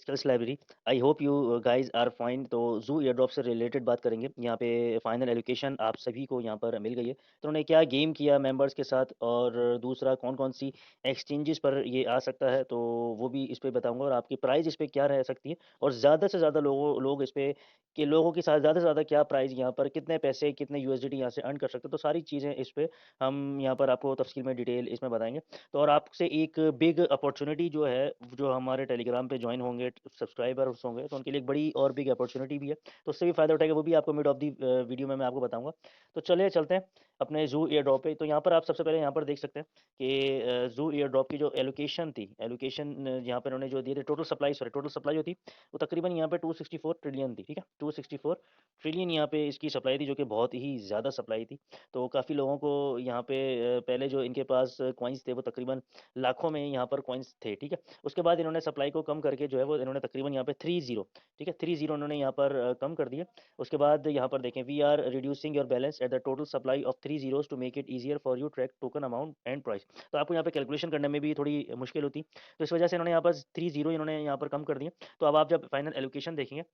Skills library. I hope you guys are fine. तो जू air drop से related बात करेंगे। यहाँ पे फाइनल एलोकेशन आप सभी को यहाँ पर मिल गई है, तो उन्होंने क्या गेम किया मेंबर्स के साथ, और दूसरा कौन कौन सी एक्सचेंजेस पर ये आ सकता है, तो वो भी इस पे बताऊंगा, और आपकी प्राइस इस पे क्या रह सकती है, और ज़्यादा से ज़्यादा लोग इस पे कि लोगों के साथ ज़्यादा से ज़्यादा क्या प्राइस यहाँ पर, कितने पैसे कितने यूएसडीटी यहाँ से अर्न कर सकते हैं, तो सारी चीज़ें इस पे हम यहाँ पर आपको तफसील में डिटेल इसमें बताएंगे। तो और आपसे एक बिग अपॉर्चुनिटी जो है, जो हमारे टेलीग्राम पे ज्वाइन होंगे सब्सक्राइबर्स होंगे, तो उनके लिए एक बड़ी और बिग अपॉर्चुनिटी भी है, तो उससे भी फ़ायदा उठाएगा, वो भी आपको मिड ऑफ दी वीडियो में मैं आपको बताऊंगा। तो चलिए चलते हैं अपने जू एयर ड्रॉप पे। तो यहाँ पर आप सबसे पहले यहाँ पर देख सकते हैं कि जू एयर ड्रॉप की जो एलोकेशन थी, एलोकेशन यहाँ पर उन्होंने जो दिए थे, टोटल सप्लाई जो थी वो तकरीबन यहाँ पे 264 ट्रिलियन थी। ठीक है, 264 ट्रिलियन यहाँ पे इसकी सप्लाई थी, जो कि बहुत ही ज़्यादा सप्लाई थी। तो काफ़ी लोगों को यहाँ पे पहले जो इनके पास कॉइन्स थे वो तकरीबन लाखों में यहाँ पर कॉइन्स थे। ठीक है, उसके बाद इन्होंने सप्लाई को कम करके जो है वो इन्होंने तकरीबन यहाँ पे 30, ठीक है, 30 इन्होंने यहाँ पर कम कर दिए। उसके बाद यहाँ पर देखें, we are reducing your balance at the total supply of 30 to make it easier for you track token amount and price. तो आपको यहाँ पे कैलकुलेशन करने में भी थोड़ी मुश्किल होती, तो इस वजह से इन्होंने यहाँ पर 30 इन्होंने यहाँ पर कम कर दिए। तो अब आप जब फाइनल एलोकेशन देखेंगे,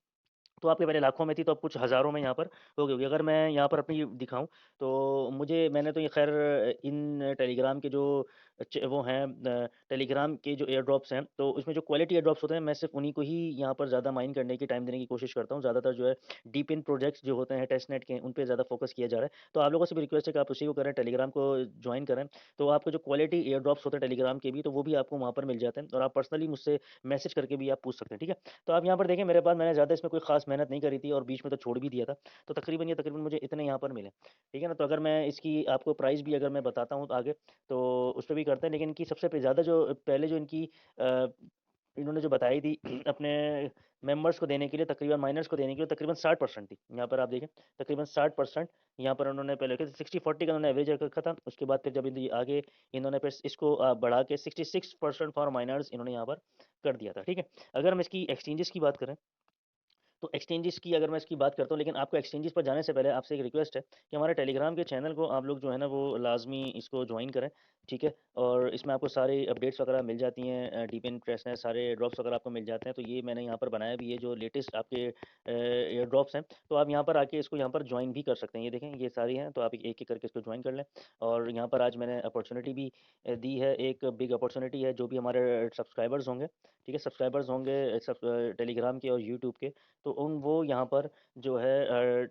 तो आपके पहले लाखों में थी, तो अब कुछ हज़ारों में यहाँ पर हो गई होगी। अगर मैं यहाँ पर अपनी दिखाऊँ, तो मैंने तो ये ख़ैर इन टेलीग्राम के जो वो हैं, टेलीग्राम के जो एयर ड्रॉप्स हैं, तो उसमें जो क्वालिटी एयर ड्रॉप्स होते हैं, मैं सिर्फ उन्हीं को ही यहाँ पर ज़्यादा माइन करने की टाइम देने की कोशिश करता हूँ। ज़्यादातर जो है डीप इन प्रोजेक्ट्स जो होते हैं टेस्ट नेट के, उन पे ज़्यादा फोकस किया जा रहा है। तो आप लोगों से भी रिक्वेस्ट है कि आप उसी को करें, टेलीग्राम को ज्वाइन करें। तो आपको जो क्वालिटी एयर ड्रॉप्स होते हैं टेलीग्राम के भी, तो वो भी आपको वहाँ पर मिल जाते हैं, और आप पर्सनली मुझसे मैसेज करके भी आप पूछ सकते हैं। ठीक है, तो आप यहाँ पर देखें, मेरे पास मैंने ज़्यादा इसमें कोई खास मेहनत नहीं करी थी, और बीच में तो छोड़ भी दिया था। तो तकरीबन मुझे इतने यहाँ पर मिले। ठीक है ना, तो अगर मैं इसकी आपको प्राइस भी अगर मैं बताता हूँ तो आगे, तो उस पर भी करते हैं, लेकिन इनकी सबसे ज़्यादा जो पहले जो इनकी अ, इन्होंने जो बताई थी अपने मेंबर्स को देने के लिए, तकरीबन माइनर्स को देने के लिए, तकरीबन 60% थी। यहाँ पर आप देखें, तकरीबन 60% यहाँ पर उन्होंने पहले रखे थे। 60-40 का उन्होंने एवरेज रखा था। उसके बाद फिर जब आगे इन्होंने फिर इसको बढ़ा के 66% फॉर माइनर्स इन्होंने यहाँ पर कर दिया था। ठीक है, अगर हम इसकी एक्सचेंजेस की बात करें, तो एक्सचेंजेस की अगर मैं इसकी बात करता हूँ, लेकिन आपको एक्सचेंजेस पर जाने से पहले आपसे एक रिक्वेस्ट है कि हमारे टेलीग्राम के चैनल को आप लोग जो है ना वो लाजमी इसको ज्वाइन करें। ठीक है, और इसमें आपको सारी अपडेट्स वगैरह मिल जाती हैं, डीप इन फ्रेशनेस सारे ड्रॉप्स वगैरह आपको मिल जाते हैं। तो ये मैंने यहाँ पर बनाया भी है, जो लेटेस्ट आपके एयर ड्रॉप्स हैं, तो आप यहाँ पर आके इसको यहाँ पर ज्वाइन भी कर सकते हैं। ये देखें, ये सारी हैं, तो आप एक एक करके इसको ज्वाइन कर लें। और यहाँ पर आज मैंने अपॉर्चुनिटी भी दी है, एक बिग अपॉर्चुनिटी है, जो भी हमारे सब्सक्राइबर्स होंगे, ठीक है, सब्सक्राइबर्स होंगे सब टेलीग्राम के और यूट्यूब के, तो उन वो यहाँ पर जो है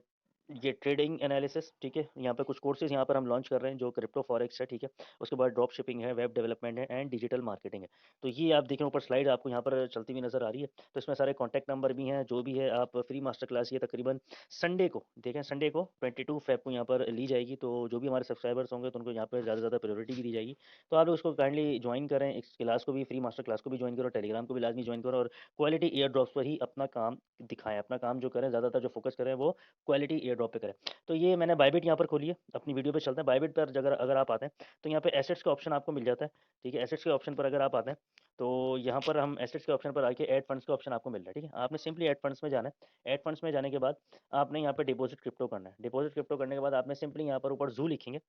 ये ट्रेडिंग एनालिसिस, ठीक है, यहाँ पे कुछ कोर्सेज यहाँ पर हम लॉन्च कर रहे हैं, जो क्रिप्टो फॉरेक्स है। ठीक है, उसके बाद ड्रॉप शिपिंग है, वेब डेवलपमेंट है, एंड डिजिटल मार्केटिंग है। तो ये आप देखें ऊपर स्लाइड आपको यहाँ पर चलती हुई नज़र आ रही है, तो इसमें सारे कॉन्टैक्ट नंबर भी हैं, जो भी है आप फ्री मास्टर क्लास ये तकरीबन संडे को देखें, संडे को 22 फेब को यहाँ पर ली जाएगी। तो जो भी हमारे सब्सक्राइबर्स होंगे, तो उनको यहाँ पर ज़्यादा से ज़्यादा प्रायोरिटी भी दी जाएगी। तो आप लोग उसको काइंडली ज्वाइन करें, इस क्लास को भी, फ्री मास्टर क्लास को भी ज्वाइन करो, टेलीग्राम को भी लाजमी ज्वाइन करो, और क्वालिटी एयर ड्रॉप्स पर ही अपना काम दिखाएँ, अपना काम जो करें, ज़्यादातर जो फोकस करें वो क्वालिटी एयर ड्रॉप पे करें। तो ये मैंने बायबिट यहाँ पर खोली है, अपनी वीडियो पे चलते हैं। बायबिट पर अगर अगर आप आते हैं, तो यहाँ पे एसेट्स का ऑप्शन आपको मिल जाता है। ठीक है, एसेट्स के ऑप्शन पर अगर आप आते हैं, तो यहाँ पर हम एसेट्स के ऑप्शन पर आके ऐड फंड्स का ऑप्शन आपको मिल रहा है। ठीक है, आपने सिंपली ऐड फंड्स में जाना है। ऐड फंड्स में जाने के बाद आपने यहाँ पे डिपॉजिट क्रिप्टो करना है। डिपॉजिट क्रिप्टो करने के बाद आपने सिंपली यहाँ पर ऊपर जू लिखेंगे।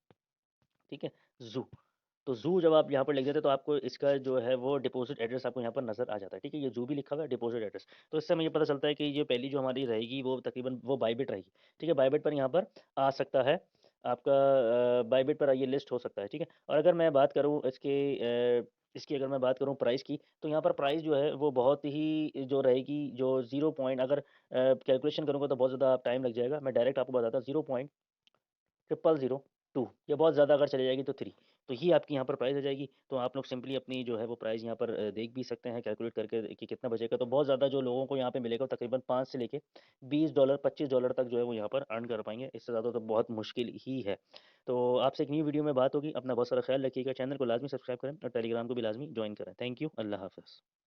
ठीक है, जू, तो जू जब आप यहाँ पर लिख देते हैं, तो आपको इसका जो है वो डिपॉजिट एड्रेस आपको यहाँ पर नज़र आ जाता है। ठीक है, ये जू भी लिखा हुआ है, डिपॉजिट एड्रेस। तो इससे हमें ये पता चलता है कि ये पहली जो हमारी रहेगी वो तकरीबन वो बायबिट रहेगी। ठीक है, बायबिट पर यहाँ पर आ सकता है आपका, बायबिट पर ये लिस्ट हो सकता है। ठीक है, और अगर मैं बात करूँ इसकी अगर मैं बात करूँ प्राइस की, तो यहाँ पर प्राइस जो है वो बहुत ही जो रहेगी, जो 0 पॉइंट अगर कैलकुलेशन करूँगा तो बहुत ज़्यादा टाइम लग जाएगा। मैं डायरेक्ट आपको बताता हूँ, 0.0002, या बहुत ज़्यादा अगर चली जाएगी तो 3। तो ये आपकी यहाँ पर प्राइस आ जाएगी। तो आप लोग सिंपली अपनी जो है वो प्राइस यहाँ पर देख भी सकते हैं, कैलकुलेट करके कि कितना बचेगा। तो बहुत ज़्यादा जो लोगों को यहाँ पे मिलेगा, वो तकरीबन 5 से लेके $20 $25 तक जो है वो यहाँ पर अर्न कर पाएंगे। इससे ज़्यादा तो बहुत मुश्किल ही है। तो आपसे एक नई वीडियो में बात होगी। अपना बहुत सारा ख्याल रखिएगा, चैनल को लाजमी सब्सक्राइब करें, और टेलीग्राम को भी लाजमी ज्वाइन करें। थैंक यू, अल्लाह हाफ़िज़।